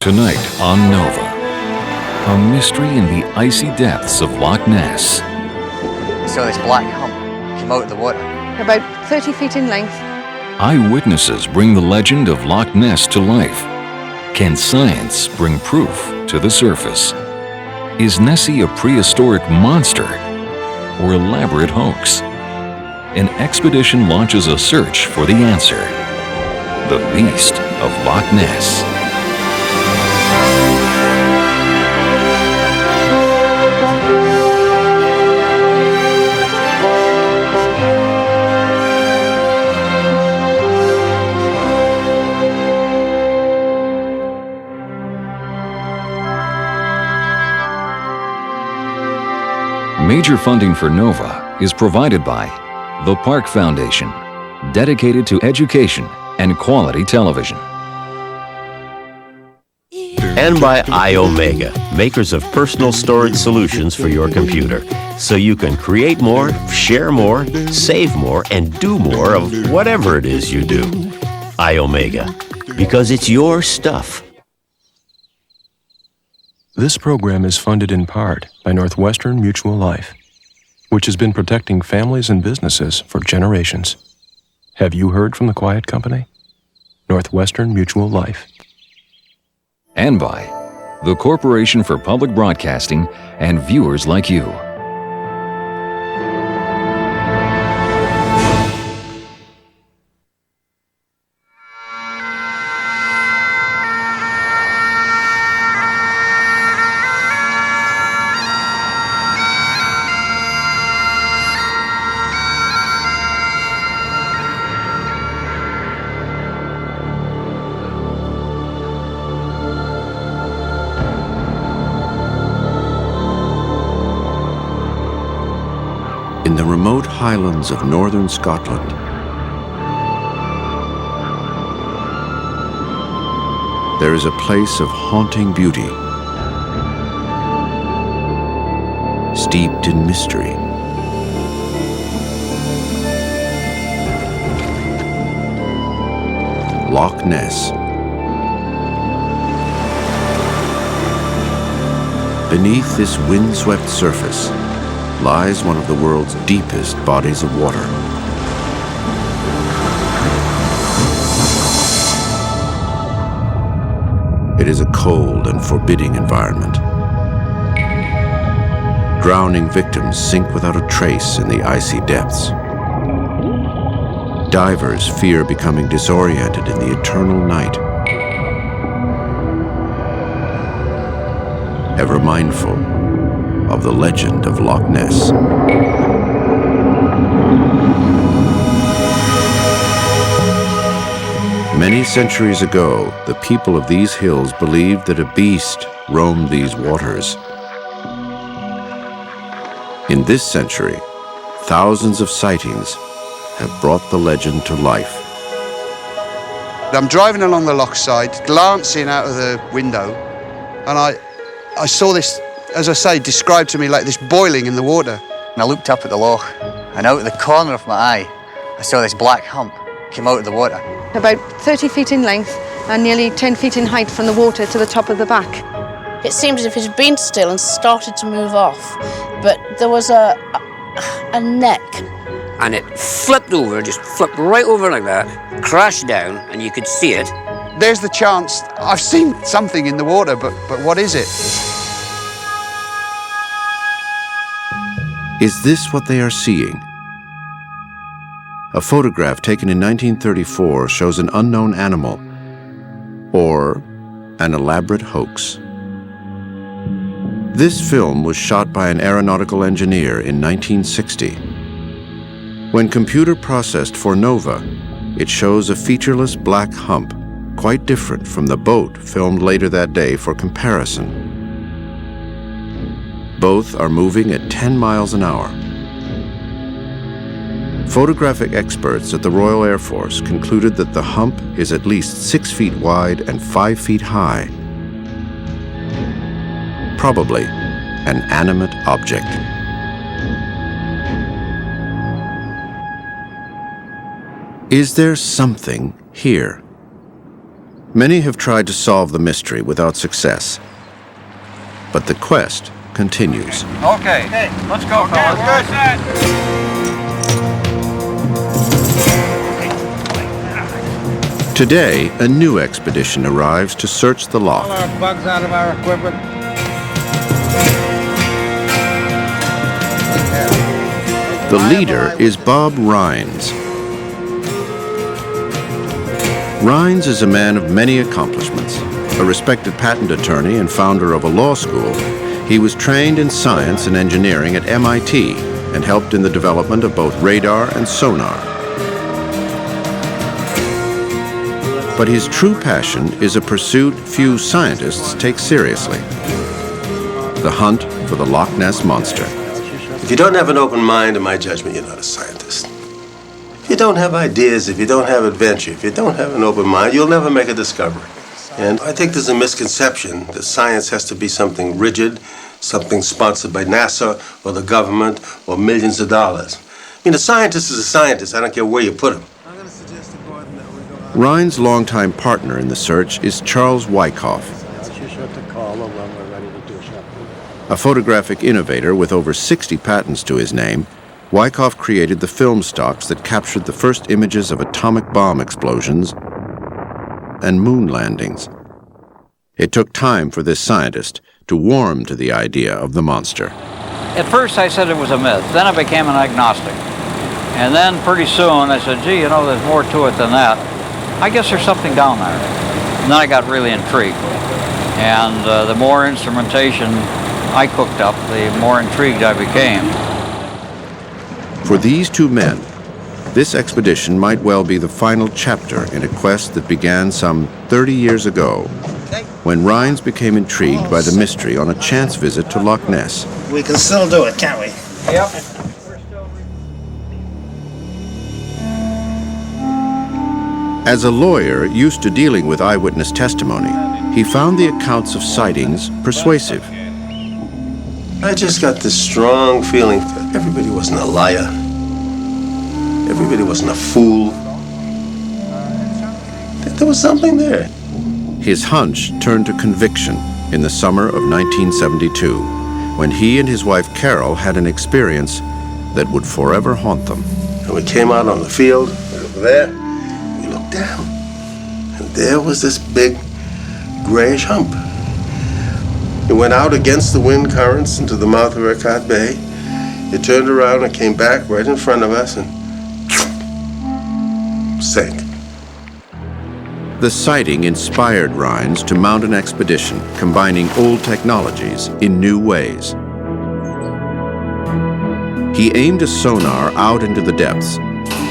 Tonight on Nova, a mystery in the icy depths of Loch Ness. So this black hump came out of the water. About 30 feet in length. Eyewitnesses bring the legend of Loch Ness to life. Can science bring proof to the surface? Is Nessie a prehistoric monster or elaborate hoax? An expedition launches a search for the answer. The Beast of Loch Ness. Major funding for Nova is provided by the Park Foundation, dedicated to education and quality television. And by iOmega, makers of personal storage solutions for your computer, so you can create more, share more, save more, and do more of whatever it is you do. iOmega, because it's your stuff. This program is funded in part by Northwestern Mutual Life, which has been protecting families and businesses for generations. Have you heard from the quiet company? Northwestern Mutual Life. And by the Corporation for Public Broadcasting and viewers like you. In the remote highlands of northern Scotland, there is a place of haunting beauty, steeped in mystery. Loch Ness. Beneath this windswept surface lies one of the world's deepest bodies of water. It is a cold and forbidding environment. Drowning victims sink without a trace in the icy depths. Divers fear becoming disoriented in the eternal night. Ever mindful of the legend of Loch Ness. Many centuries ago, the people of these hills believed that a beast roamed these waters. In this century, thousands of sightings have brought the legend to life. I'm driving along the loch side, glancing out of the window, and I saw this, as I say, described to me like this boiling in the water. And I looked up at the loch, and out of the corner of my eye, I saw this black hump came out of the water. About 30 feet in length and nearly 10 feet in height from the water to the top of the back. It seemed as if it had been still and started to move off, but there was a neck. And it flipped over, just flipped right over like that, crashed down, and you could see it. There's the chance, I've seen something in the water, but what is it? Is this what they are seeing? A photograph taken in 1934 shows an unknown animal, or an elaborate hoax. This film was shot by an aeronautical engineer in 1960. When computer processed for Nova, it shows a featureless black hump, quite different from the boat filmed later that day for comparison. Both are moving at 10 miles an hour. Photographic experts at the Royal Air Force concluded that the hump is at least 6 feet wide and 5 feet high. Probably an animate object. Is there something here? Many have tried to solve the mystery without success. But the quest continues. Okay, let's go, fellas. Today, a new expedition arrives to search the loch. All our bugs out of our equipment. The leader is Bob Rines. Rines is a man of many accomplishments. A respected patent attorney and founder of a law school, he was trained in science and engineering at MIT and helped in the development of both radar and sonar. But his true passion is a pursuit few scientists take seriously: the hunt for the Loch Ness monster. If you don't have an open mind, in my judgment, you're not a scientist. If you don't have ideas, if you don't have adventure, if you don't have an open mind, you'll never make a discovery. And I think there's a misconception that science has to be something rigid, something sponsored by NASA or the government or millions of dollars. I mean, a scientist is a scientist. I don't care where you put him. Rines' longtime partner in the search is Charles Wyckoff, a photographic innovator with over 60 patents to his name. Wyckoff created the film stocks that captured the first images of atomic bomb explosions and moon landings. It took time for this scientist to warm to the idea of the monster. At first I said it was a myth, then I became an agnostic. And then pretty soon I said, gee, you know, there's more to it than that. I guess there's something down there. And then I got really intrigued. And the more instrumentation I cooked up, the more intrigued I became. For these two men, this expedition might well be the final chapter in a quest that began some 30 years ago, when Rines became intrigued by the mystery on a chance visit to Loch Ness. We can still do it, can't we? Yep. As a lawyer used to dealing with eyewitness testimony, he found the accounts of sightings persuasive. I just got this strong feeling that everybody wasn't a liar. Everybody wasn't a fool. That there was something there. His hunch turned to conviction in the summer of 1972, when he and his wife Carol had an experience that would forever haunt them. And we came out on the field, over there, we looked down, and there was this big grayish hump. It went out against the wind currents into the mouth of Wyckoff Bay. It turned around and came back right in front of us and sank. The sighting inspired Rines to mount an expedition combining old technologies in new ways. He aimed a sonar out into the depths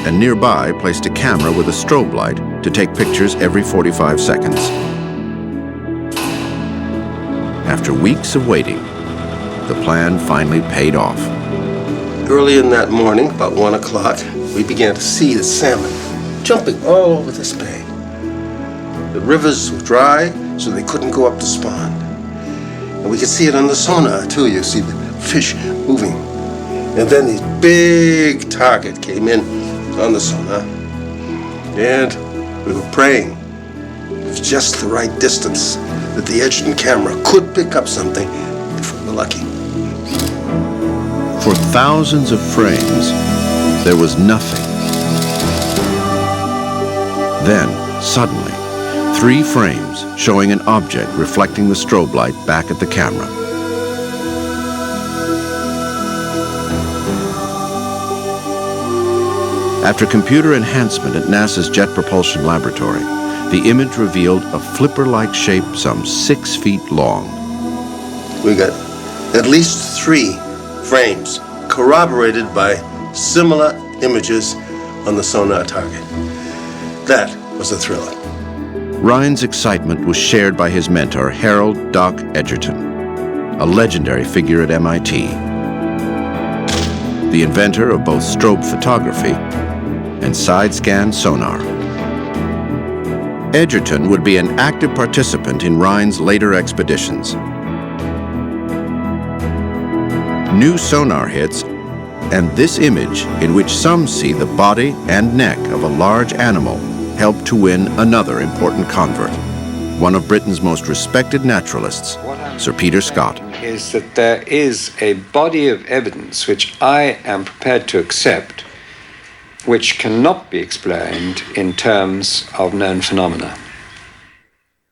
and nearby placed a camera with a strobe light to take pictures every 45 seconds. After weeks of waiting, the plan finally paid off. Early in that morning, about 1 o'clock, we began to see the salmon jumping all over this bay. The rivers were dry, so they couldn't go up to spawn. And we could see it on the sonar, too. You see the fish moving. And then this big target came in on the sonar. And we were praying. It was just the right distance that the Edgerton camera could pick up something if we were lucky. For thousands of frames, there was nothing. Then, suddenly, 3 frames showing an object reflecting the strobe light back at the camera. After computer enhancement at NASA's Jet Propulsion Laboratory, the image revealed a flipper-like shape some 6 feet long. We got at least 3 frames corroborated by similar images on the sonar target. That was a thriller. Rines' excitement was shared by his mentor, Harold "Doc" Edgerton, a legendary figure at MIT, the inventor of both strobe photography and side-scan sonar. Edgerton would be an active participant in Rines' later expeditions. New sonar hits, and this image, in which some see the body and neck of a large animal, helped to win another important convert. one of Britain's most respected naturalists, Sir Peter Scott. Is that there is a body of evidence which I am prepared to accept, which cannot be explained in terms of known phenomena.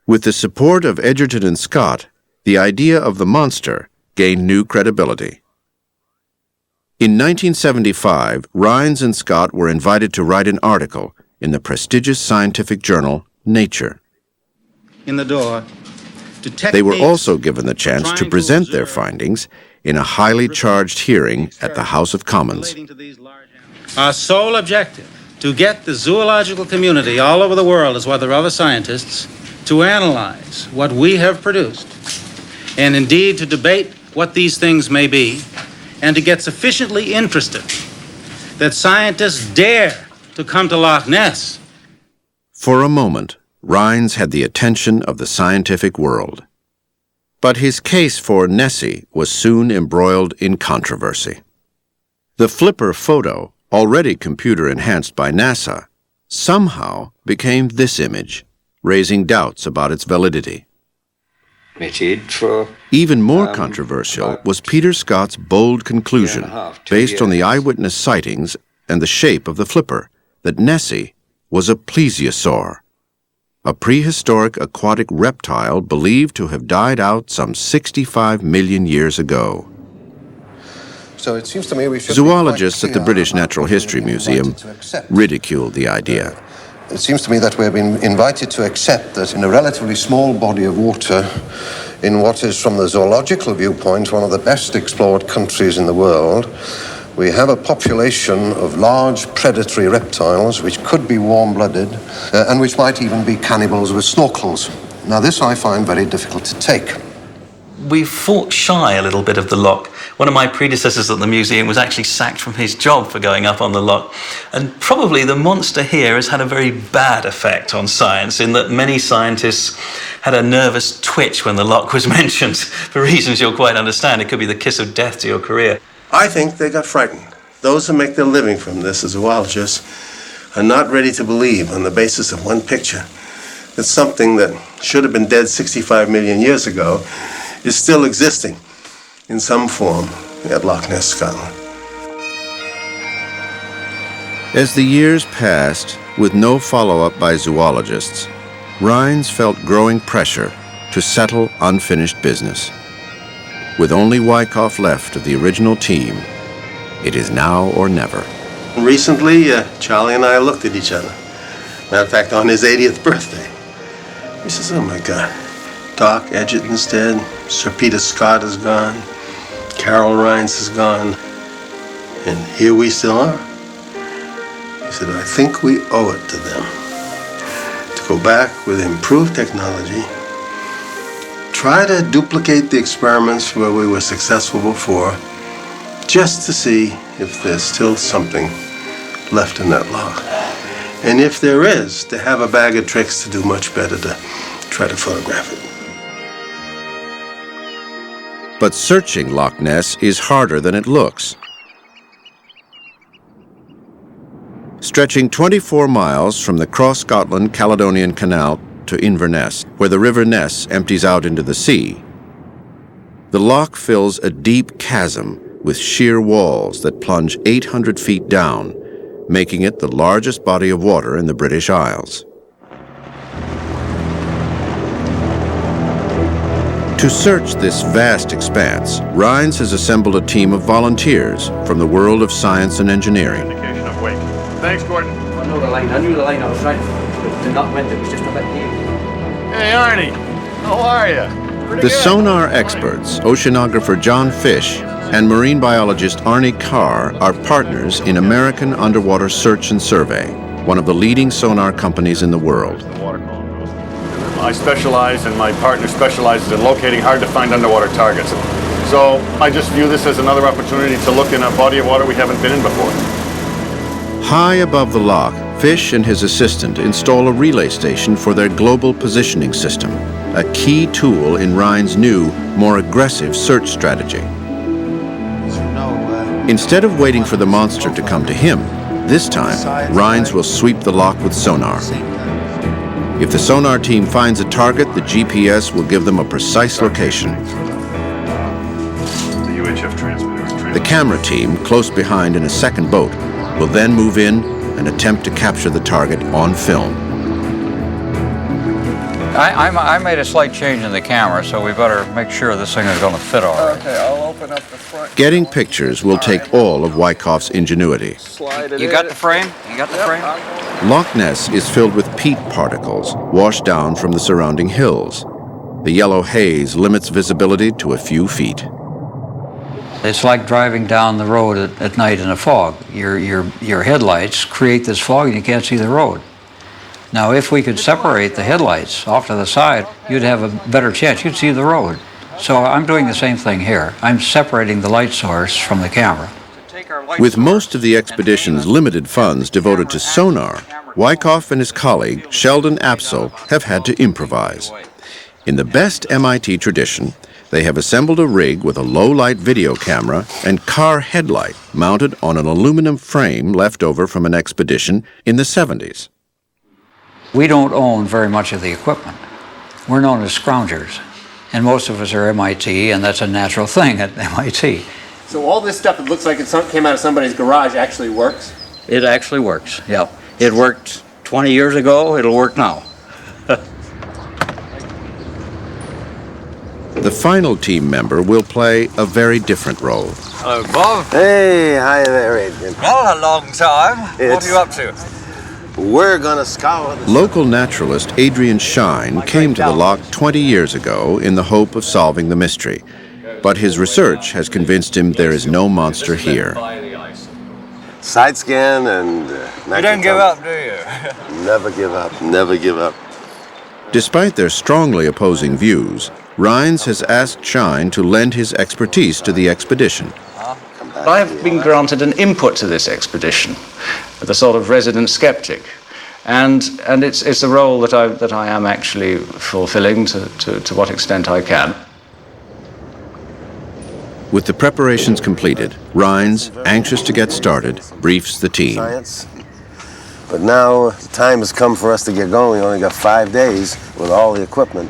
With the support of Egerton and Scott, the idea of the monster gained new credibility. In 1975, Rines and Scott were invited to write an article in the prestigious scientific journal Nature. In the door. They were also given the chance to present their findings in a highly charged hearing at the House of Commons. Our sole objective, to get the zoological community all over the world, as well as other scientists, to analyze what we have produced, and indeed to debate what these things may be, and to get sufficiently interested that scientists dare to come to Loch Ness. For a moment, Rines had the attention of the scientific world. But his case for Nessie was soon embroiled in controversy. The flipper photo, already computer-enhanced by NASA, somehow became this image, raising doubts about its validity. Even more controversial was Peter Scott's bold conclusion, based on the eyewitness sightings and the shape of the flipper, that Nessie was a plesiosaur, a prehistoric aquatic reptile believed to have died out some 65 million years ago. So it seems to me we should Zoologists at the British Natural History Museum ridiculed the idea. It seems to me that we've been invited to accept that in a relatively small body of water, in what is, from the zoological viewpoint, one of the best explored countries in the world, we have a population of large predatory reptiles which could be warm-blooded and which might even be cannibals with snorkels. Now, this I find very difficult to take. We fought shy a little bit of the loch. One of my predecessors at the museum was actually sacked from his job for going up on the loch. And probably the monster here has had a very bad effect on science, in that many scientists had a nervous twitch when the loch was mentioned, for reasons you'll quite understand. It could be the kiss of death to your career. I think they got frightened. Those who make their living from this as zoologists are not ready to believe, on the basis of one picture, that something that should have been dead 65 million years ago is still existing in some form at Loch Ness, Scotland. As the years passed, with no follow-up by zoologists, Rines felt growing pressure to settle unfinished business. With only Wyckoff left of the original team, it is now or never. Recently, Charlie and I looked at each other. Matter of fact, on his 80th birthday. He says, oh my God, Doc Egerton's dead, Sir Peter Scott is gone, Carol Rines is gone, and here we still are. He said, I think we owe it to them to go back with improved technology, try to duplicate the experiments where we were successful before, just to see if there's still something left in that loch. And if there is, to have a bag of tricks to do much better to try to photograph it. But searching Loch Ness is harder than it looks. Stretching 24 miles from the Cross Scotland Caledonian Canal to Inverness, where the River Ness empties out into the sea, the loch fills a deep chasm with sheer walls that plunge 800 feet down, making it the largest body of water in the British Isles. To search this vast expanse, Rines has assembled a team of volunteers from the world of science and engineering. Indication of wake. Thanks, Gordon. I knew the line I was trying to not wind, it was just a bit new. Hey, Arnie. How are you? The sonar experts, oceanographer John Fish and marine biologist Arnie Carr, are partners in American Underwater Search and Survey, one of the leading sonar companies in the world. I specialize, and my partner specializes in locating hard-to-find underwater targets. So I just view this as another opportunity to look in a body of water we haven't been in before. High above the loch, Fish and his assistant install a relay station for their global positioning system, a key tool in Rines' new, more aggressive search strategy. Instead of waiting for the monster to come to him, this time, Rines will sweep the loch with sonar. If the sonar team finds a target, the GPS will give them a precise location. The UHF transmitter. The camera team, close behind in a second boat, will then move in and attempt to capture the target on film. I made a slight change in the camera, so we better make sure this thing is going to fit all right. Okay, I'll open up the front. Getting pictures will take all of Wyckoff's ingenuity. You got the frame? You got the frame? Loch Ness is filled with peat particles washed down from the surrounding hills. The yellow haze limits visibility to a few feet. It's like driving down the road at night in a fog. Your headlights create this fog and you can't see the road. Now, if we could separate the headlights off to the side, you'd have a better chance. You'd see the road. So I'm doing the same thing here. I'm separating the light source from the camera. With most of the expedition's limited funds devoted to sonar, Wyckoff and his colleague, Sheldon Apsell, have had to improvise. In the best MIT tradition, they have assembled a rig with a low-light video camera and car headlight mounted on an aluminum frame left over from an expedition in the 70s. We don't own very much of the equipment. We're known as scroungers, and most of us are MIT, and that's a natural thing at MIT. So all this stuff that looks like it came out of somebody's garage actually works? It actually works, yeah. It worked 20 years ago, it'll work now. The final team member will play a very different role. Hello, Bob. Hey, hi there, Adrian. Well, a long time. What are you up to? We're gonna scour the... Local naturalist Adrian Shine came to the loch 20 years ago in the hope of solving the mystery. But his research has convinced him there is no monster here. Side scan and... you don't give up, do you? Never give up, never give up. Despite their strongly opposing views, Rines has asked Shine to lend his expertise to the expedition. I've been granted an input to this expedition, the sort of resident skeptic, and it's a role that I am actually fulfilling to what extent I can. With the preparations completed, Rines, anxious to get started, briefs the team. Science. But now the time has come for us to get going. We only got 5 days with all the equipment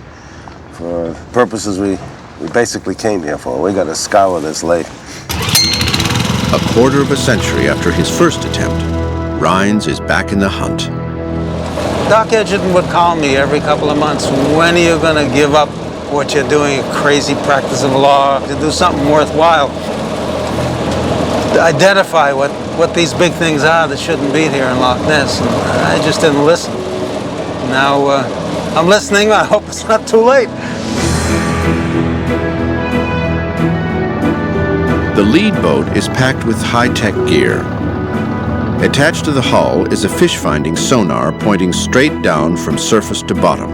for purposes we basically came here for. We got to scour this lake. A quarter of a century after his first attempt, Rines is back in the hunt. Doc Edgerton would call me every couple of months. When are you going to give up what you're doing, a crazy practice of law, to do something worthwhile? To identify what these big things are that shouldn't be here in Loch Ness. And I just didn't listen. Now I'm listening. I hope it's not too late. The lead boat is packed with high-tech gear. Attached to the hull is a fish-finding sonar pointing straight down from surface to bottom.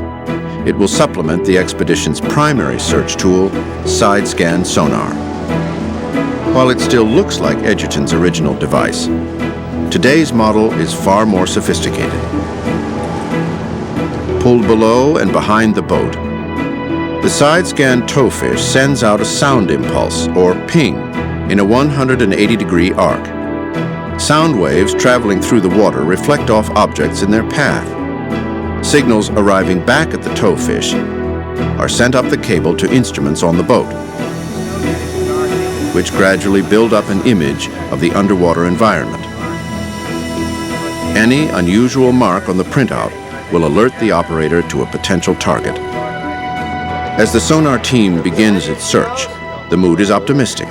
It will supplement the expedition's primary search tool, side scan sonar. While it still looks like Edgerton's original device, today's model is far more sophisticated. Pulled below and behind the boat, the side scan towfish sends out a sound impulse, or ping, in a 180-degree arc. Sound waves traveling through the water reflect off objects in their path. Signals arriving back at the towfish are sent up the cable to instruments on the boat, which gradually build up an image of the underwater environment. Any unusual mark on the printout will alert the operator to a potential target. As the sonar team begins its search, the mood is optimistic.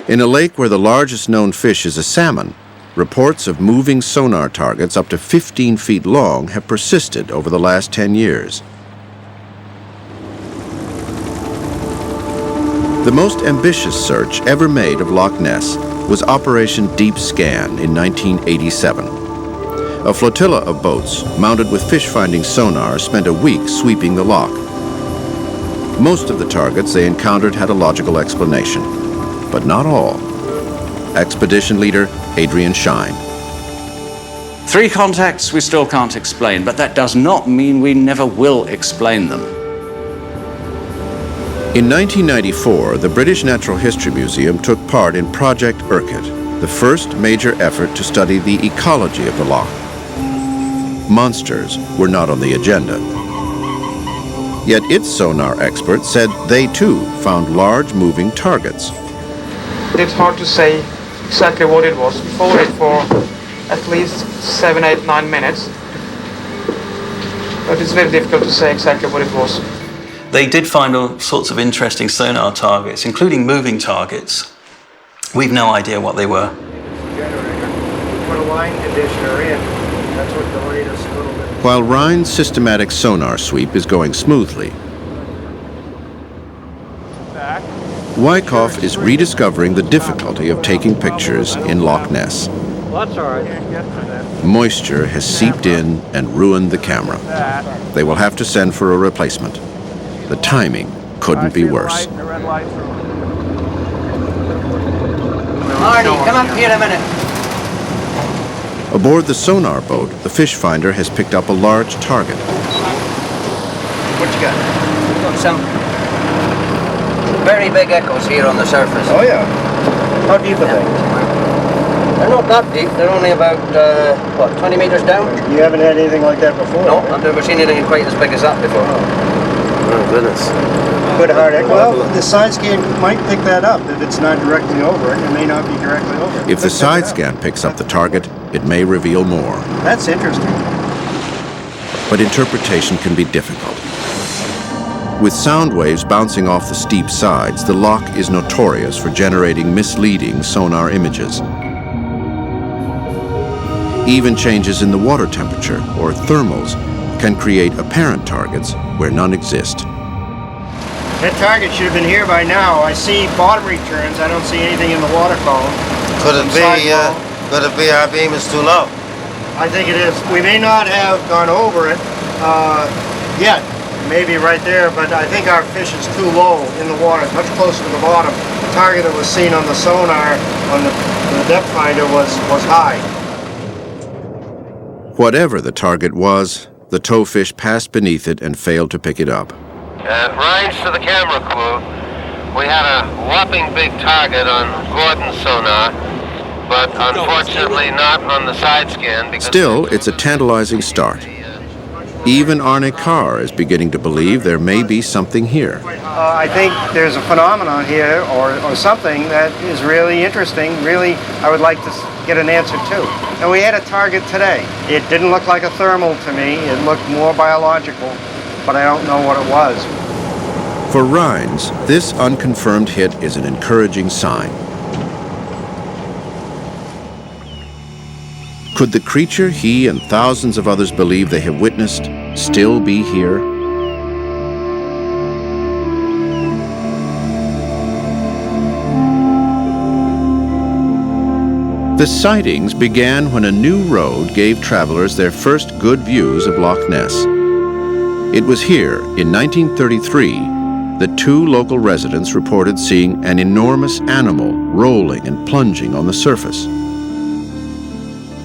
In a lake where the largest known fish is a salmon, reports of moving sonar targets up to 15 feet long have persisted over the last 10 years. The most ambitious search ever made of Loch Ness was Operation Deep Scan in 1987. A flotilla of boats mounted with fish-finding sonar spent a week sweeping the loch. Most of the targets they encountered had a logical explanation, but not all. Expedition leader Adrian Shine. 3 contacts we still can't explain, but that does not mean we never will explain them. In 1994, the British Natural History Museum took part in Project Urquhart, the first major effort to study the ecology of the loch. monsters were not on the agenda. Yet its sonar experts said they too found large moving targets. It's hard to say exactly what it was. We followed it for at least 7, 8, 9 minutes. But it's very difficult to say exactly what it was. They did find all sorts of interesting sonar targets, including moving targets. We've no idea what they were. Put a line conditioner in. That's what the latest little bit. While Rines' systematic sonar sweep is going smoothly, Wyckoff is rediscovering the difficulty of taking pictures in Loch Ness. Well, that's all right. Moisture has seeped in and ruined the camera. They will have to send for a replacement. The timing couldn't be worse. Marty, come up here a minute. Aboard the sonar boat, the fish finder has picked up a large target. What you got? Got some very big echoes here on the surface. Oh yeah. How deep are they? They're not that deep. They're only about, 20 meters down? You haven't had anything like that before? No, I've never seen anything quite as big as that before. Oh, goodness. Good hard echo. Well, the side scan might pick that up. If it's not directly over it, it may not be directly over it. If the side scan picks up the target, it may reveal more. That's interesting. But interpretation can be difficult. With sound waves bouncing off the steep sides, the loch is notorious for generating misleading sonar images. Even changes in the water temperature, or thermals, can create apparent targets where none exist. That target should have been here by now. I see bottom returns. I don't see anything in the water column. Could it be our beam is too low? I think it is. We may not have gone over it yet. Maybe right there, but I think our fish is too low in the water. It's much closer to the bottom. The target that was seen on the sonar on the depth finder was high. Whatever the target was, the towfish passed beneath it and failed to pick it up. Rines to the camera crew. We had a whopping big target on Gordon's sonar, but unfortunately not on the side scan. Because Still, it's a tantalizing start. Even Arne Carr is beginning to believe there may be something here. I think there's a phenomenon here or something that is really interesting. Really, I would like to get an answer to. And we had a target today. It didn't look like a thermal to me. It looked more biological, but I don't know what it was. For Rines, this unconfirmed hit is an encouraging sign. Could the creature he and thousands of others believe they have witnessed still be here? The sightings began when a new road gave travelers their first good views of Loch Ness. It was here, in 1933, that 2 local residents reported seeing an enormous animal rolling and plunging on the surface.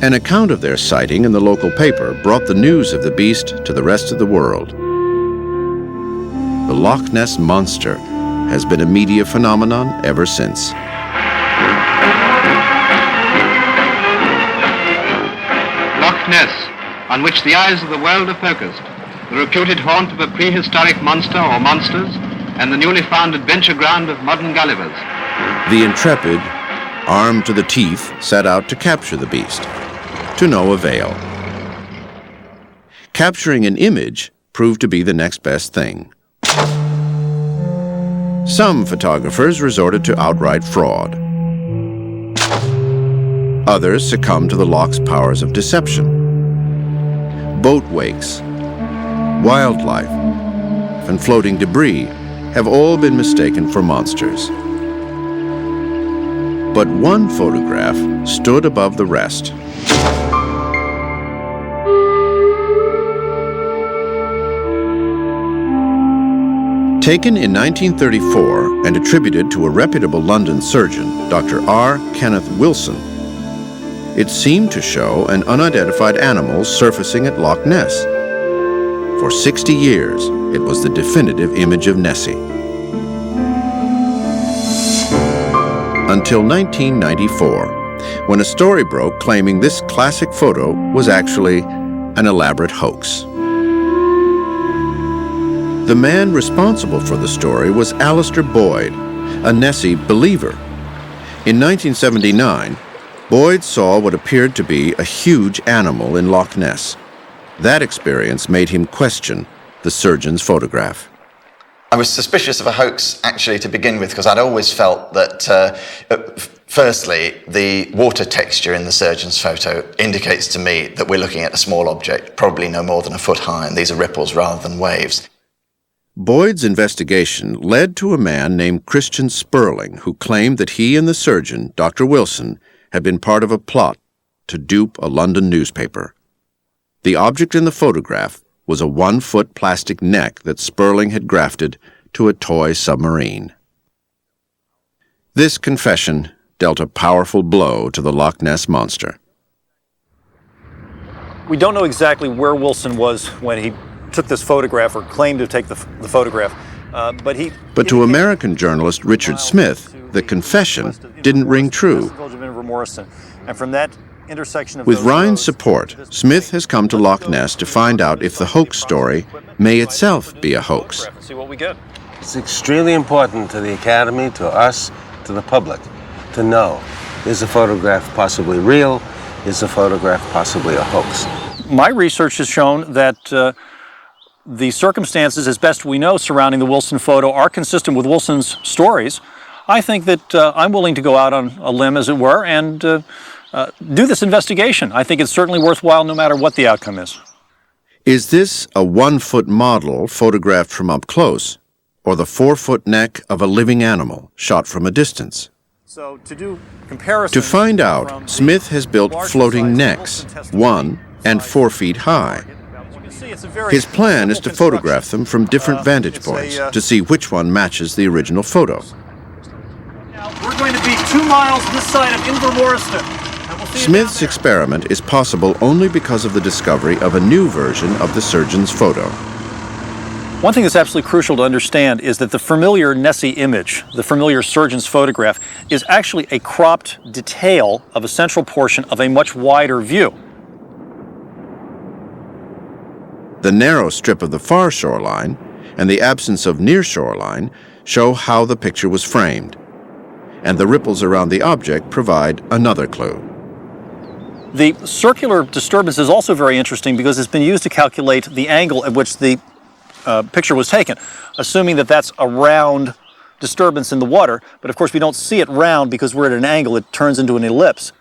An account of their sighting in the local paper brought the news of the beast to the rest of the world. The Loch Ness Monster has been a media phenomenon ever since. Loch Ness, on which the eyes of the world are focused, the reputed haunt of a prehistoric monster or monsters, and the newly found adventure ground of modern Gullivers. The intrepid, armed to the teeth, set out to capture the beast. To no avail. Capturing an image proved to be the next best thing. Some photographers resorted to outright fraud. Others succumbed to the loch's powers of deception. Boat wakes, wildlife, and floating debris have all been mistaken for monsters. But one photograph stood above the rest. Taken in 1934 and attributed to a reputable London surgeon, Dr. R. Kenneth Wilson, it seemed to show an unidentified animal surfacing at Loch Ness. For 60 years, it was the definitive image of Nessie. Until 1994, when a story broke claiming this classic photo was actually an elaborate hoax. The man responsible for the story was Alistair Boyd, a Nessie believer. In 1979, Boyd saw what appeared to be a huge animal in Loch Ness. That experience made him question the surgeon's photograph. I was suspicious of a hoax, actually, to begin with, because I'd always felt that, firstly, the water texture in the surgeon's photo indicates to me that we're looking at a small object, probably no more than a foot high, and these are ripples rather than waves. Boyd's investigation led to a man named Christian Sperling, who claimed that he and the surgeon, Dr. Wilson, had been part of a plot to dupe a London newspaper. The object in the photograph was a 1-foot plastic neck that Sperling had grafted to a toy submarine. This confession dealt a powerful blow to the Loch Ness monster. We don't know exactly where Wilson was when he took this photograph, or claimed to take the photograph, But to American journalist Richard Smith, the confession didn't ring true. And from that intersection of With Rines' support, Smith has come to Loch Ness to find out if the hoax story may itself be a hoax. see what we get. It's extremely important to the Academy, to us, to the public, to know, is the photograph possibly real? Is the photograph possibly a hoax? My research has shown that the circumstances, as best we know, surrounding the Wilson photo are consistent with Wilson's stories. I think that I'm willing to go out on a limb, as it were, and do this investigation. I think it's certainly worthwhile no matter what the outcome is. Is this a 1-foot model photographed from up close, or the 4-foot neck of a living animal shot from a distance? So to do comparison, To find out, Smith has built floating necks, 1 and 4 feet high. His plan is to photograph them from different vantage points to see which one matches the original photo. we're going to be 2 miles this side of Invermoriston. Smith's experiment is possible only because of the discovery of a new version of the surgeon's photo. One thing that's absolutely crucial to understand is that the familiar Nessie image, the familiar surgeon's photograph, is actually a cropped detail of a central portion of a much wider view. The narrow strip of the far shoreline and the absence of near shoreline show how the picture was framed, and the ripples around the object provide another clue. The circular disturbance is also very interesting because it's been used to calculate the angle at which the picture was taken, assuming that that's a round disturbance in the water, but of course we don't see it round because we're at an angle, it turns into an ellipse.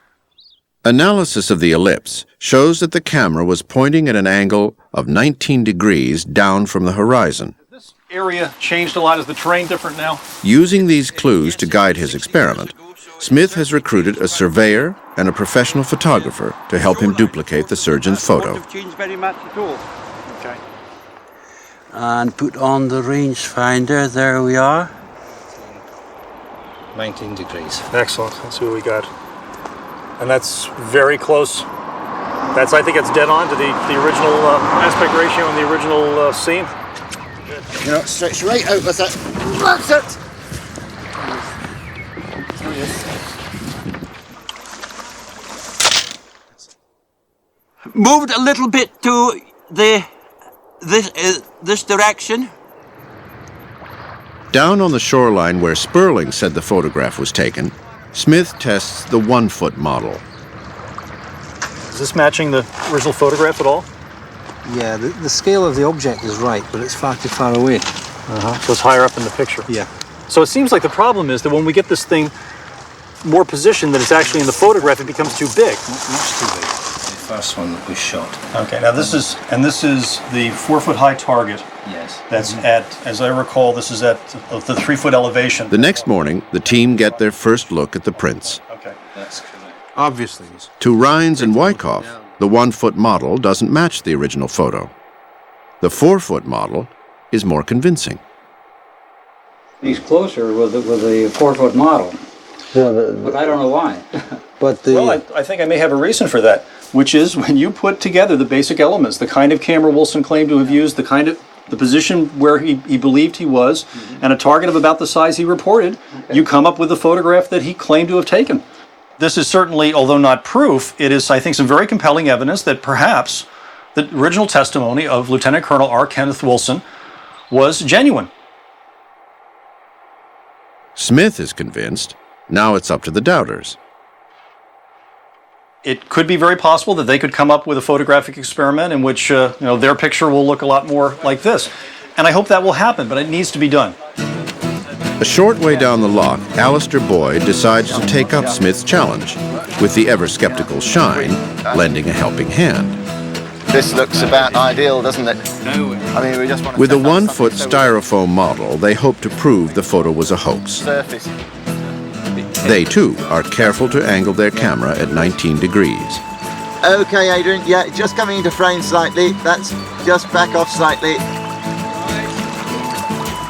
Analysis of the ellipse shows that the camera was pointing at an angle of 19 degrees down from the horizon. This area changed a lot. Is the terrain different now? Using these clues to guide his experiment, Smith has recruited a surveyor and a professional photographer to help him duplicate the surgeon's photo. Changed very much at all. Okay. And put on the rangefinder, there we are. 19 degrees. Excellent. Let's see what we got. And that's very close. I think it's dead on to the original aspect ratio and the original scene. You know, stretch right out with it. That's it. Moved a little bit to this direction. Down on the shoreline where Sperling said the photograph was taken, Smith tests the 1-foot model. Is this matching the original photograph at all? Yeah, the scale of the object is right, but it's far too far away. So it's higher up in the picture. Yeah. So it seems like the problem is that when we get this thing more positioned than it's actually in the photograph, it becomes too big. Much too big. The first one that was shot. Okay, now this is the 4-foot high target. Yes. That's at, as I recall, this is at the 3-foot elevation. The next morning, the team get their first look at the prints. Okay. That's correct. Obviously. To Rines and Wyckoff, the 1-foot model doesn't match the original photo. The 4-foot model is more convincing. He's closer with the 4-foot model, but I don't know why. Well, I think I may have a reason for that, which is when you put together the basic elements, the kind of camera Wilson claimed to have used, the position where he believed he was, and a target of about the size he reported, you come up with the photograph that he claimed to have taken. This is certainly, although not proof, it is, I think, some very compelling evidence that perhaps the original testimony of Lieutenant Colonel R. Kenneth Wilson was genuine. Smith is convinced. Now it's up to the doubters. It could be very possible that they could come up with a photographic experiment in which their picture will look a lot more like this. And I hope that will happen, but it needs to be done. A short way down the loch, Alistair Boyd decides to take up Smith's challenge, with the ever-skeptical Shine lending a helping hand. This looks about ideal, doesn't it? I mean, we just want to With a 1-foot styrofoam model, they hope to prove the photo was a hoax. surface. They, too, are careful to angle their camera at 19 degrees. Okay, Adrian, yeah, just coming into frame slightly. That's just back off slightly.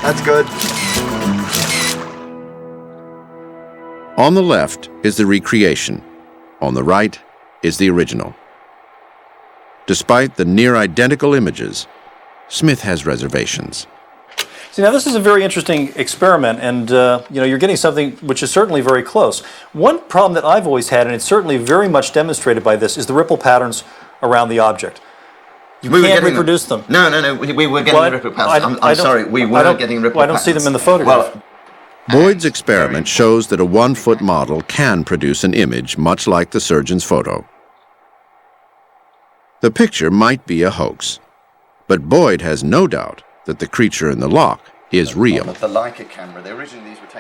That's good. On the left is the recreation. On the right is the original. Despite the near-identical images, Smith has reservations. See, now this is a very interesting experiment, and you're getting something which is certainly very close. One problem that I've always had, and it's certainly very much demonstrated by this, is the ripple patterns around the object. You can't reproduce them. No, we were getting the ripple patterns. I'm sorry, we weren't getting ripple patterns. I don't see them in the photograph. Well, Boyd's experiment shows that a 1-foot model can produce an image much like the surgeon's photo. The picture might be a hoax, but Boyd has no doubt that the creature in the loch is real. The Leica camera,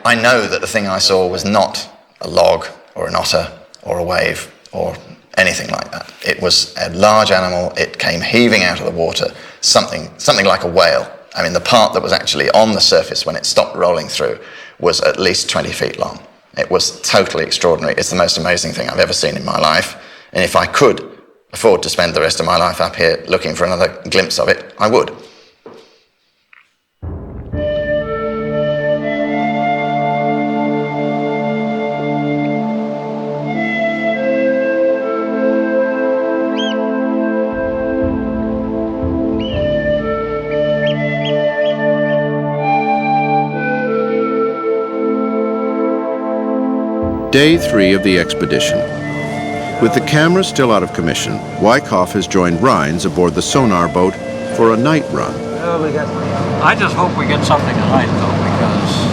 I know that the thing I saw was not a log or an otter or a wave or anything like that. It was a large animal. It came heaving out of the water, something like a whale. I mean, the part that was actually on the surface when it stopped rolling through was at least 20 feet long. It was totally extraordinary. It's the most amazing thing I've ever seen in my life. And if I could afford to spend the rest of my life up here looking for another glimpse of it, I would. Day 3 of the expedition. With the camera still out of commission, Wyckoff has joined Rines aboard the Sonar boat for a night run. I just hope we get something tonight, though, because,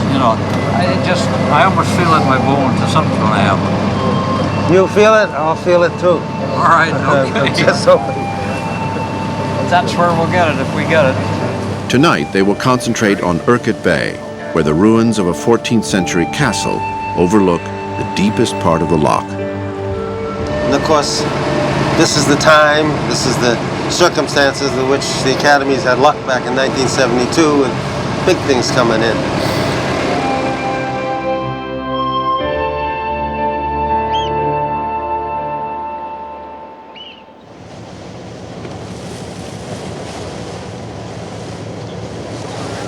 I almost feel in my bones that something's going to happen. You feel it, I'll feel it too. All right, okay. Just hoping. That's where we'll get it, if we get it. Tonight, they will concentrate on Urquhart Bay, where the ruins of a 14th century castle overlook the deepest part of the loch. And of course, this is the time, this is the circumstances in which the academies had luck back in 1972 and big things coming in.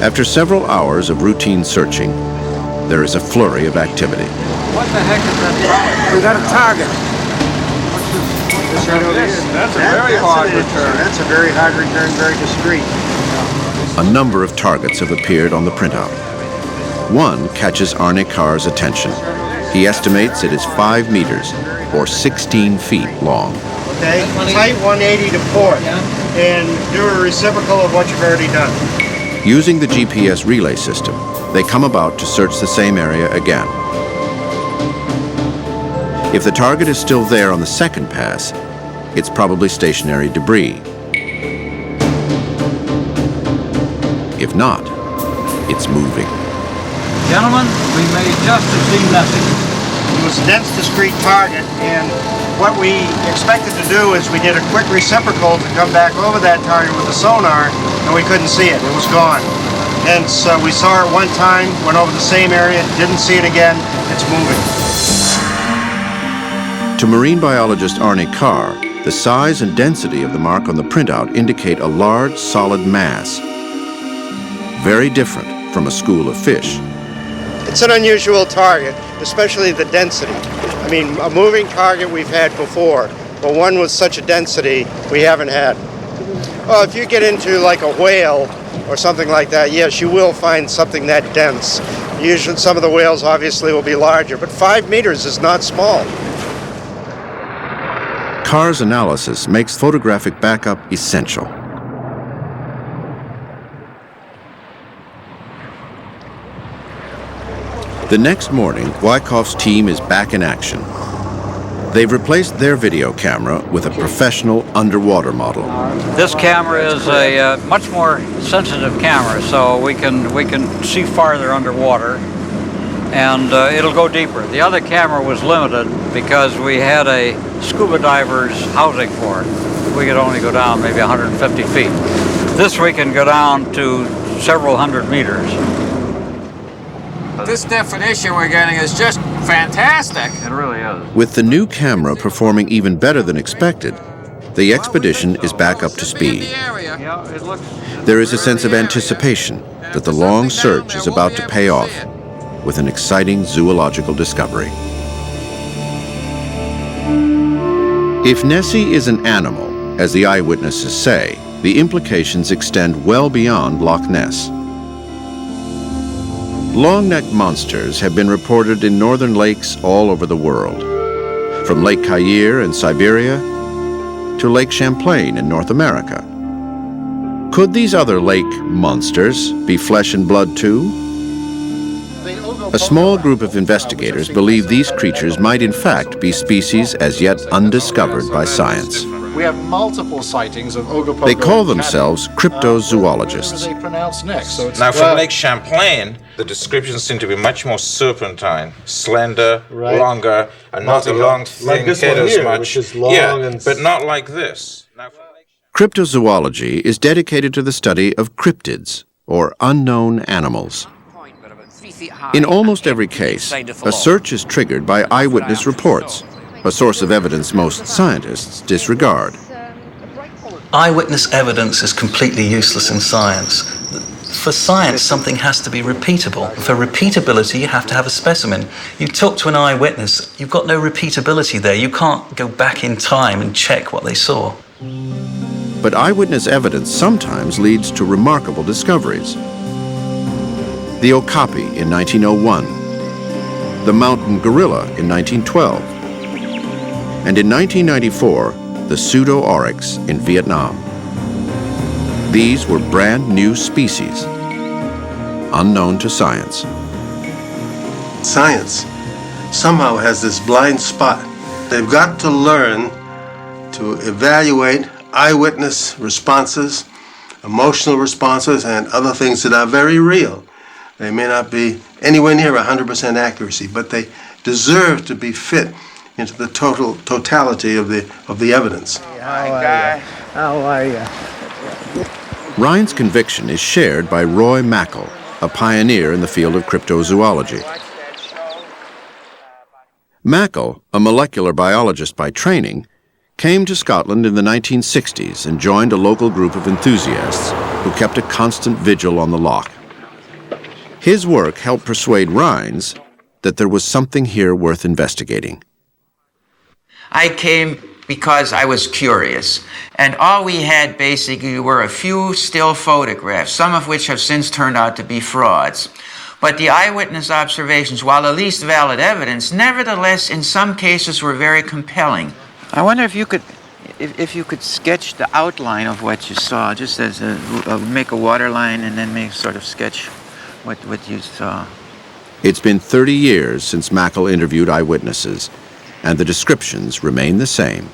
After several hours of routine searching, there is a flurry of activity. What the heck is that? We got a target. That's a very hard return. That's a very hard return, very discreet. A number of targets have appeared on the printout. One catches Arne Carr's attention. He estimates it is 5 meters, or 16 feet long. Okay, tight 180 to port, and do a reciprocal of what you've already done. Using the GPS relay system, they come about to search the same area again. If the target is still there on the second pass, it's probably stationary debris. If not, it's moving. Gentlemen, we may just have seen Nessie. It was a dense, discrete target, and what we expected to do is we did a quick reciprocal to come back over that target with the sonar, and we couldn't see it. It was gone. Hence, we saw it one time, went over the same area, didn't see it again. It's moving. To marine biologist Arne Carr, the size and density of the mark on the printout indicate a large, solid mass, very different from a school of fish. It's an unusual target, especially the density. I mean, a moving target we've had before, but one with such a density we haven't had. Well, if you get into like a whale or something like that, yes, you will find something that dense. Usually some of the whales obviously will be larger, but 5 meters is not small. Carr's analysis makes photographic backup essential. The next morning, Wyckoff's team is back in action. They've replaced their video camera with a professional underwater model. This camera is a much more sensitive camera, so we can see farther underwater, and it'll go deeper. The other camera was limited because we had a scuba diver's housing for it. We could only go down maybe 150 feet. This we can go down to several hundred meters. This definition we're getting is just fantastic. It really is. With the new camera performing even better than expected, the expedition is back up to speed. There is a sense of anticipation that the long search is about to pay off with an exciting zoological discovery. If Nessie is an animal, as the eyewitnesses say, the implications extend well beyond Loch Ness. Long-necked monsters have been reported in northern lakes all over the world, from Lake Kayir in Siberia to Lake Champlain in North America. Could these other lake monsters be flesh and blood too? A small group of investigators believe these creatures might in fact be species as yet undiscovered by science. We have multiple sightings of Ogopogo. They call themselves cryptozoologists. They pronounce next. So now, from Lake Champlain, the descriptions seem to be much more serpentine, slender, longer, and not a long, thin head as much. Which is long but not like this. Cryptozoology is dedicated to the study of cryptids, or unknown animals. In almost every case, a search is triggered by eyewitness reports, a source of evidence most scientists disregard. Eyewitness evidence is completely useless in science. For science, something has to be repeatable. For repeatability, you have to have a specimen. You talk to an eyewitness, you've got no repeatability there. You can't go back in time and check what they saw. But eyewitness evidence sometimes leads to remarkable discoveries. The okapi in 1901, the mountain gorilla in 1912, and in 1994, the pseudo-oryx in Vietnam. These were brand new species, unknown to science. Science somehow has this blind spot. They've got to learn to evaluate eyewitness responses, emotional responses, and other things that are very real. They may not be anywhere near 100% accuracy, but they deserve to be fit into the totality of the evidence. How are you? Rines' conviction is shared by Roy Mackall, a pioneer in the field of cryptozoology. Mackall, a molecular biologist by training, came to Scotland in the 1960s and joined a local group of enthusiasts who kept a constant vigil on the loch. His work helped persuade Rines that there was something here worth investigating. I came because I was curious, and all we had basically were a few still photographs, some of which have since turned out to be frauds. But the eyewitness observations, while the least valid evidence, nevertheless in some cases were very compelling. I wonder if you could sketch the outline of what you saw, just as make a waterline and then make sort of sketch what you saw. It's been 30 years since Mackall interviewed eyewitnesses, and the descriptions remain the same.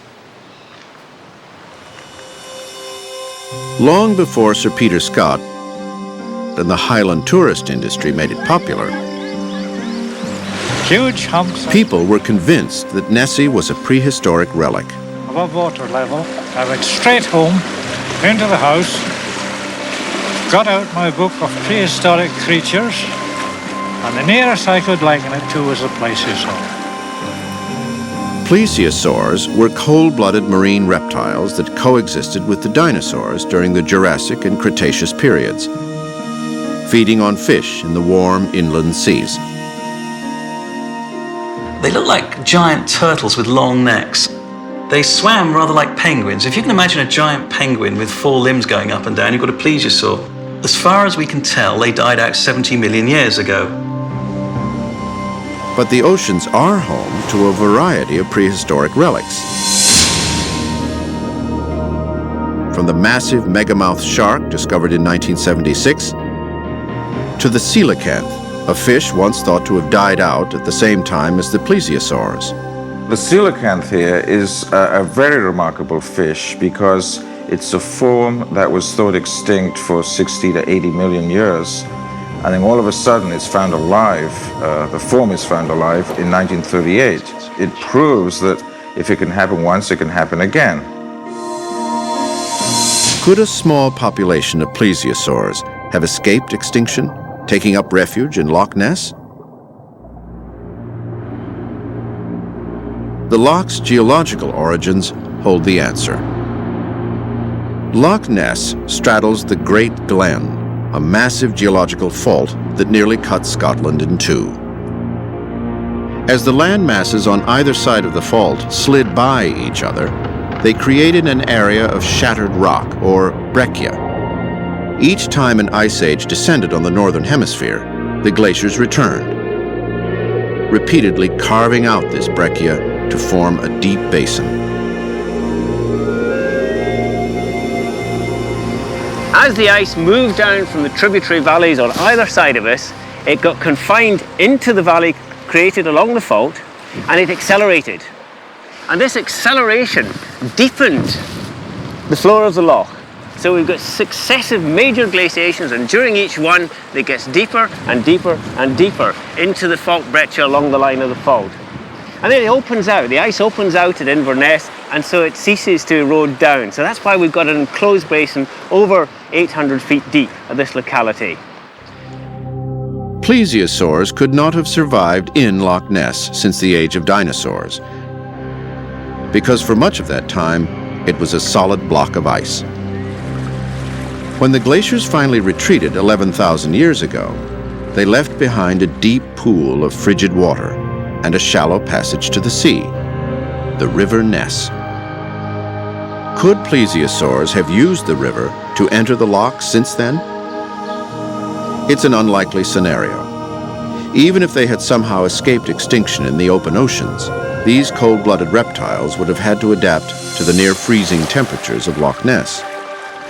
Long before Sir Peter Scott and the Highland tourist industry made it popular, huge humps people were convinced that Nessie was a prehistoric relic. above water level. I went straight home, into the house, got out my book of prehistoric creatures, and the nearest I could liken it to was the plesiosaur. Plesiosaurs were cold-blooded marine reptiles that coexisted with the dinosaurs during the Jurassic and Cretaceous periods, feeding on fish in the warm inland seas. They look like giant turtles with long necks. They swam rather like penguins. If you can imagine a giant penguin with 4 limbs going up and down, you've got a plesiosaur. As far as we can tell, they died out 70 million years ago. But the oceans are home to a variety of prehistoric relics. from the massive megamouth shark discovered in 1976 to the coelacanth, a fish once thought to have died out at the same time as the plesiosaurs. The coelacanth here is a very remarkable fish because it's a form that was thought extinct for 60 to 80 million years. And then all of a sudden it's found alive, the form is found alive in 1938. It proves that if it can happen once, it can happen again. Could a small population of plesiosaurs have escaped extinction, taking up refuge in Loch Ness? The loch's geological origins hold the answer. Loch Ness straddles the Great Glen, a massive geological fault that nearly cuts Scotland in two. As the land masses on either side of the fault slid by each other, they created an area of shattered rock, or breccia. Each time an ice age descended on the northern hemisphere, the glaciers returned, repeatedly carving out this breccia to form a deep basin. As the ice moved down from the tributary valleys on either side of us, it got confined into the valley created along the fault, and it accelerated. And this acceleration deepened the floor of the loch. So we've got successive major glaciations, and during each one, it gets deeper and deeper and deeper into the fault breccia along the line of the fault. And then it opens out, the ice opens out at Inverness, and so it ceases to erode down. So that's why we've got an enclosed basin over 800 feet deep at this locality. Plesiosaurs could not have survived in Loch Ness since the age of dinosaurs, because for much of that time, it was a solid block of ice. When the glaciers finally retreated 11,000 years ago, they left behind a deep pool of frigid water and a shallow passage to the sea, the River Ness. Could plesiosaurs have used the river to enter the loch since then? It's an unlikely scenario. Even if they had somehow escaped extinction in the open oceans, these cold-blooded reptiles would have had to adapt to the near-freezing temperatures of Loch Ness.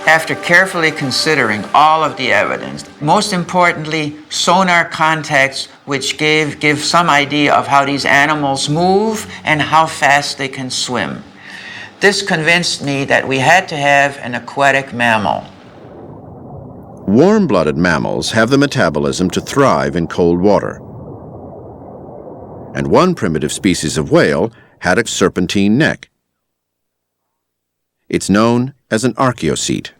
After carefully considering all of the evidence, most importantly, sonar contacts which give some idea of how these animals move and how fast they can swim. This convinced me that we had to have an aquatic mammal. Warm-blooded mammals have the metabolism to thrive in cold water. And one primitive species of whale had a serpentine neck. It's known as an archaeocete.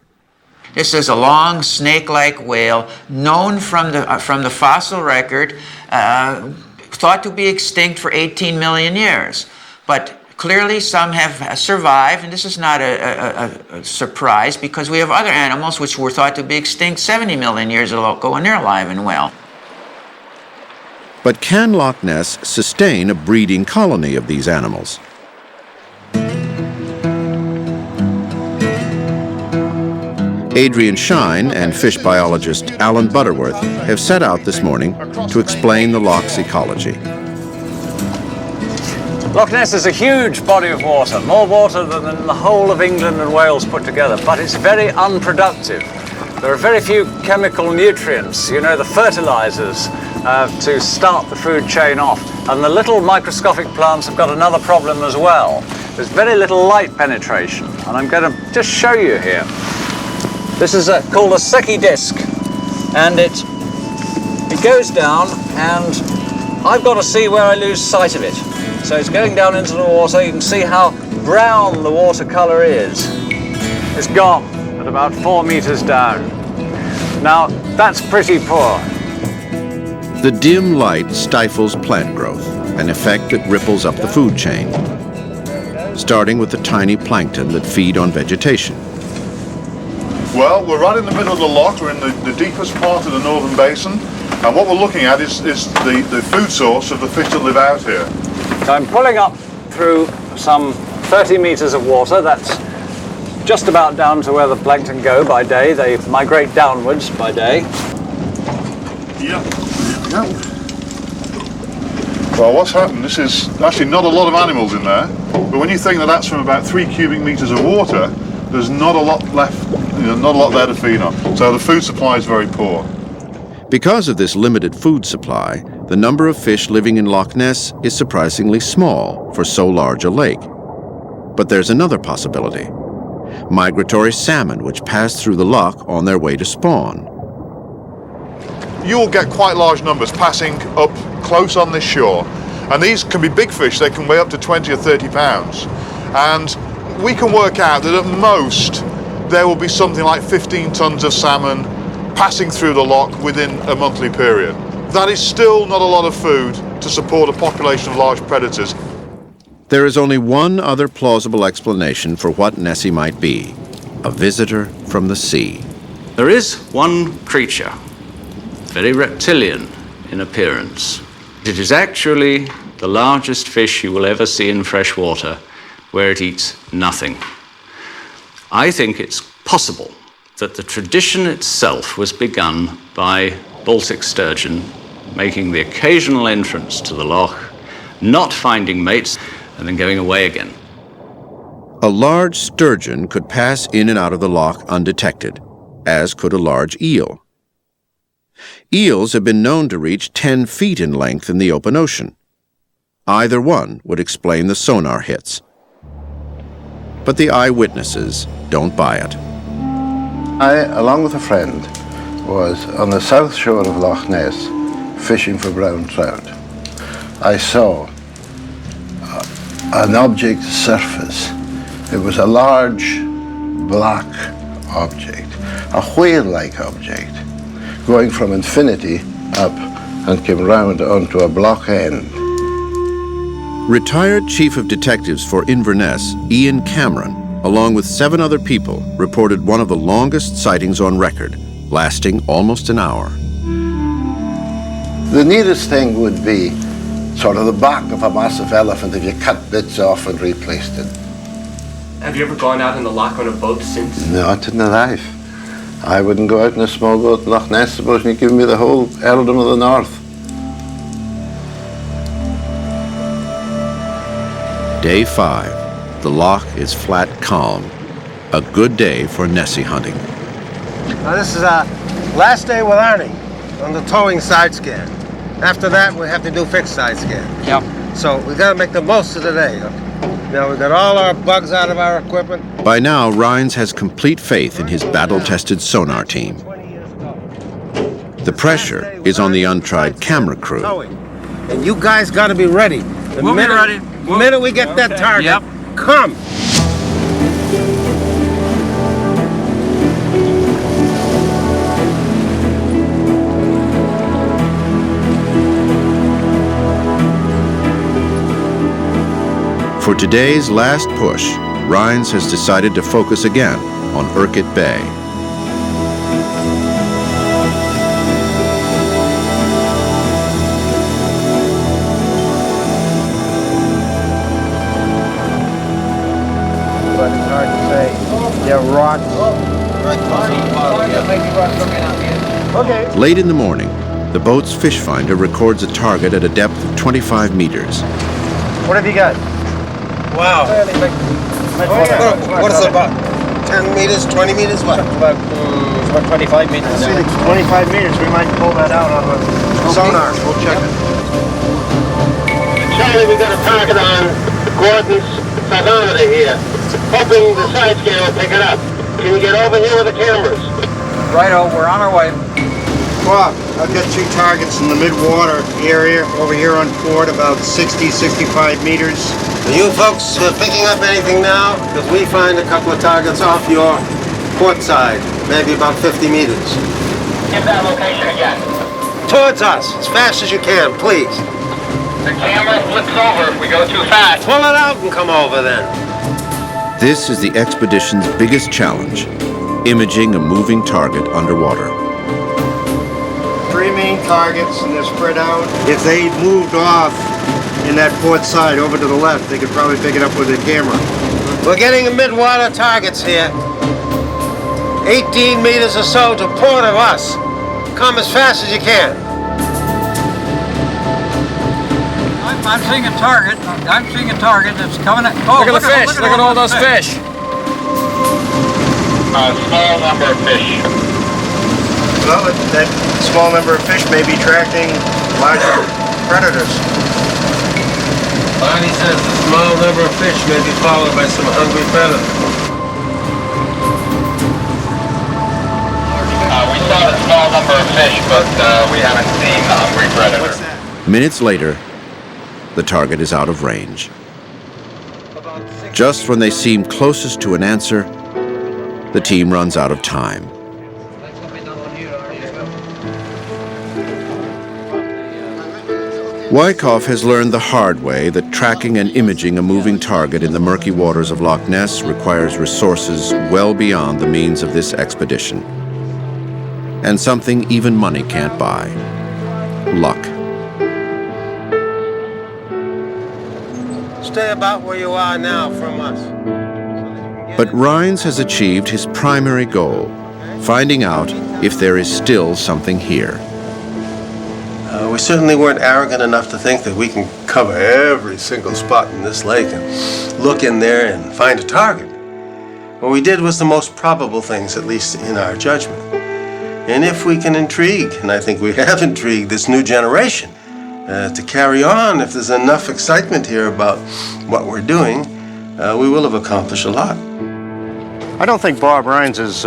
This is a long snake-like whale known from the fossil record, thought to be extinct for 18 million years. But clearly some have survived, and this is not a surprise because we have other animals which were thought to be extinct 70 million years ago, and they're alive and well. But can Loch Ness sustain a breeding colony of these animals? Adrian Shine and fish biologist Alan Butterworth have set out this morning to explain the loch's ecology. Loch Ness is a huge body of water, more water than the whole of England and Wales put together, but it's very unproductive. There are very few chemical nutrients, you know, the fertilizers to start the food chain off. And the little microscopic plants have got another problem as well. There's very little light penetration, and I'm going to just show you here. This is called a Secchi disc, and it goes down, and I've got to see where I lose sight of it. So it's going down into the water. You can see how brown the watercolor is. It's gone at about 4 meters down. Now, that's pretty poor. The dim light stifles plant growth, an effect that ripples up the food chain, starting with the tiny plankton that feed on vegetation. Well, we're right in the middle of the loch. We're in the deepest part of the northern basin, and what we're looking at is the food source of the fish that live out here. So I'm pulling up through some 30 meters of water. That's just about down to where the plankton go by day. They migrate downwards by day. Yep. Well, what's happened, this is actually not a lot of animals in there, but when you think that that's from about 3 cubic meters of water, there's not a lot left, not a lot there to feed on. So the food supply is very poor. Because of this limited food supply, the number of fish living in Loch Ness is surprisingly small for so large a lake. But there's another possibility. Migratory salmon which pass through the loch on their way to spawn. You'll get quite large numbers passing up close on this shore. And these can be big fish, they can weigh up to 20 or 30 pounds. And we can work out that at most there will be something like 15 tons of salmon passing through the loch within a monthly period. That is still not a lot of food to support a population of large predators. There is only one other plausible explanation for what Nessie might be: a visitor from the sea. There is one creature, very reptilian in appearance. It is actually the largest fish you will ever see in fresh water, where it eats nothing. I think it's possible that the tradition itself was begun by Baltic sturgeon making the occasional entrance to the loch, not finding mates, and then going away again. A large sturgeon could pass in and out of the loch undetected, as could a large eel. Eels have been known to reach 10 feet in length in the open ocean. Either one would explain the sonar hits. But the eyewitnesses don't buy it. I, along with a friend, was on the south shore of Loch Ness fishing for brown trout. I saw an object surface. It was a large black object, a whale-like object, going from infinity up and came round onto a block end. Retired Chief of Detectives for Inverness, Ian Cameron, along with 7 other people, reported one of the longest sightings on record, lasting almost an hour. The nearest thing would be sort of the back of a massive elephant if you cut bits off and replaced it. Have you ever gone out in the loch on a boat since? Not in the life. I wouldn't go out in a small boat in Loch Ness, supposing you'd given me the whole earldom of the north. Day 5. The loch is flat calm. A good day for Nessie hunting. Now this is our last day with Arnie on the towing side scan. After that, we have to do fixed side scan. Yep. So we got to make the most of the day. Now we got all our bugs out of our equipment. By now, Rines has complete faith in his battle-tested sonar team. The pressure is on the untried camera crew. And you guys got to be ready. We'll be ready. The minute we get that target, come. For today's last push, Rines has decided to focus again on Urquhart Bay. But it's hard to say. They're rocks. Okay. Late in the morning, the boat's fish finder records a target at a depth of 25 meters. What have you got? Wow. What is it about? 10 meters, 20 meters? What? About 25 meters. 25 meters. We might pull that out on the sonar. We'll check it. Charlie, we got a target on Gordon's seismometer here. Hoping the side scan will pick it up. Can you get over here with the cameras? Righto, we're on our way. Well, I've got 2 targets in the mid-water area over here on port, about 60, 65 meters. Are you folks picking up anything now? Because we find a couple of targets off your port side, maybe about 50 meters. Give that location again. Towards us, as fast as you can, please. The camera flips over if we go too fast. Pull it out and come over then. This is the expedition's biggest challenge, imaging a moving target underwater. 3 main targets, and they're spread out. If they moved off in that port side over to the left, they could probably pick it up with their camera. We're getting mid-water targets here. 18 meters or so to port of us. Come as fast as you can. I'm seeing a target. I'm seeing a target that's coming. Look at the fish. Look at all those fish. a small number of fish. Well, that small number of fish may be attracting larger predators. Barney says the small number of fish may be followed by some hungry predators. We saw a small number of fish, but we haven't seen the hungry predator. Minutes later, the target is out of range. Just when they seem closest to an answer, the team runs out of time. Wyckoff has learned the hard way that tracking and imaging a moving target in the murky waters of Loch Ness requires resources well beyond the means of this expedition. And something even money can't buy: luck. Stay about where you are now from us. But Rines has achieved his primary goal, finding out if there is still something here. We certainly weren't arrogant enough to think that we can cover every single spot in this lake and look in there and find a target. What we did was the most probable things, at least in our judgment. And if we can intrigue, and I think we have intrigued this new generation to carry on, if there's enough excitement here about what we're doing, we will have accomplished a lot. I don't think Bob Rines is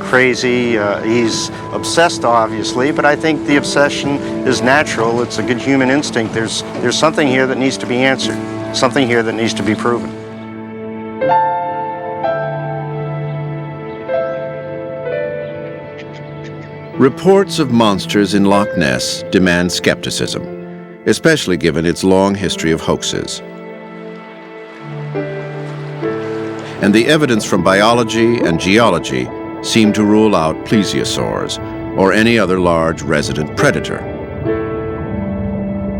crazy. He's obsessed, obviously, but I think the obsession is natural. It's a good human instinct. There's something here that needs to be answered, something here that needs to be proven. Reports of monsters in Loch Ness demand skepticism, especially given its long history of hoaxes. And the evidence from biology and geology seem to rule out plesiosaurs or any other large resident predator.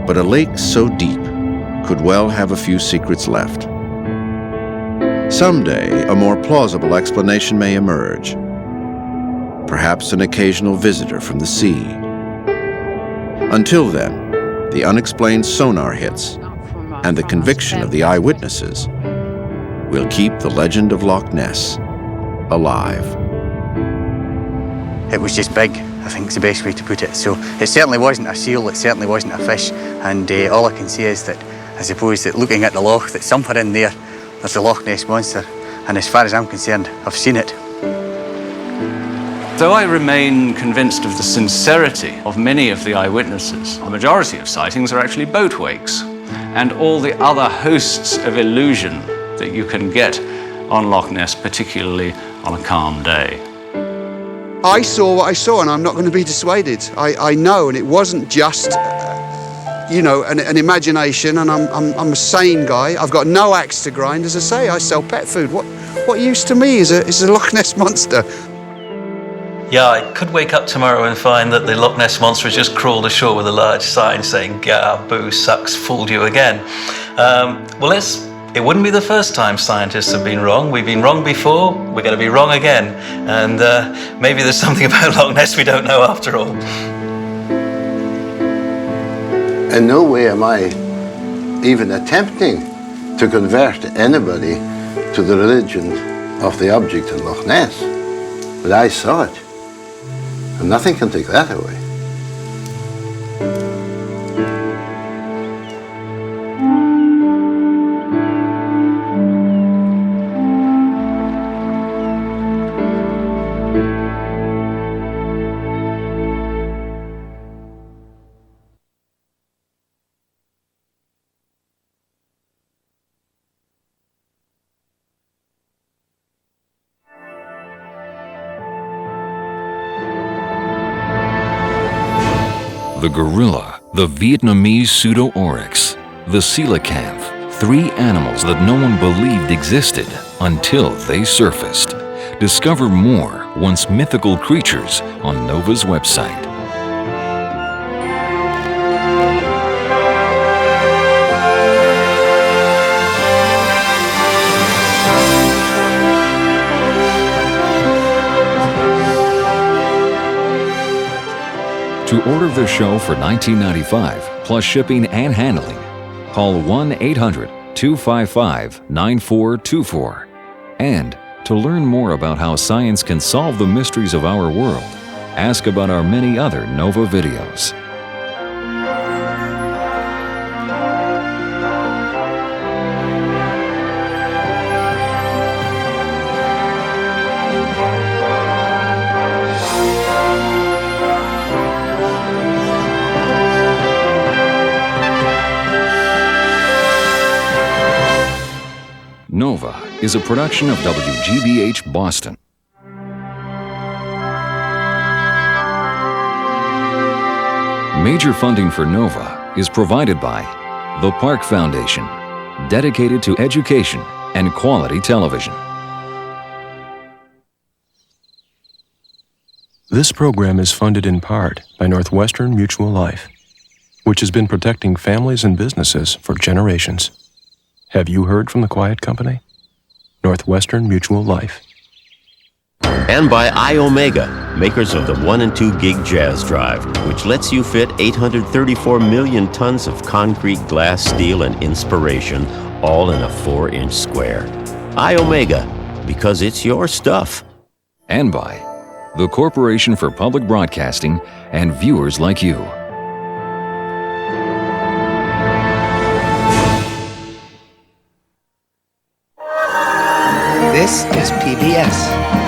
But a lake so deep could well have a few secrets left. Someday, a more plausible explanation may emerge. Perhaps an occasional visitor from the sea. Until then, the unexplained sonar hits and the conviction of the eyewitnesses will keep the legend of Loch Ness alive. It was just big, I think is the best way to put it. So it certainly wasn't a seal, it certainly wasn't a fish, and all I can say is that I suppose that looking at the loch, that somewhere in there, there's the Loch Ness Monster, and as far as I'm concerned, I've seen it. Though I remain convinced of the sincerity of many of the eyewitnesses, the majority of sightings are actually boat wakes, and all the other hosts of illusion that you can get on Loch Ness, particularly on a calm day. I saw what I saw, and I'm not going to be dissuaded. I know, and it wasn't just, an imagination, and I'm a sane guy. I've got no axe to grind. As I say, I sell pet food. What use to me is a Loch Ness Monster? Yeah, I could wake up tomorrow and find that the Loch Ness Monster has just crawled ashore with a large sign saying, "Gah, boo, sucks, fooled you again." It wouldn't be the first time scientists have been wrong. We've been wrong before, we're going to be wrong again. And maybe there's something about Loch Ness we don't know after all. In no way am I even attempting to convert anybody to the religion of the object in Loch Ness. But I saw it, and nothing can take that away. The gorilla, the Vietnamese pseudo-oryx, the coelacanth, 3 animals that no one believed existed until they surfaced. Discover more once mythical creatures on NOVA's website. To order the show for $19.95 plus shipping and handling, call 1-800-255-9424 and To learn more about how science can solve the mysteries of our world, ask about our many other NOVA videos. NOVA is a production of WGBH Boston. Major funding for NOVA is provided by the Park Foundation, dedicated to education and quality television. This program is funded in part by Northwestern Mutual Life, which has been protecting families and businesses for generations. Have you heard from the Quiet Company? Northwestern Mutual Life. And by iOmega, makers of the 1 and 2 gig jazz drive, which lets you fit 834 million tons of concrete, glass, steel, and inspiration, all in a 4-inch square. iOmega, because it's your stuff. And by the Corporation for Public Broadcasting and viewers like you. This is PBS.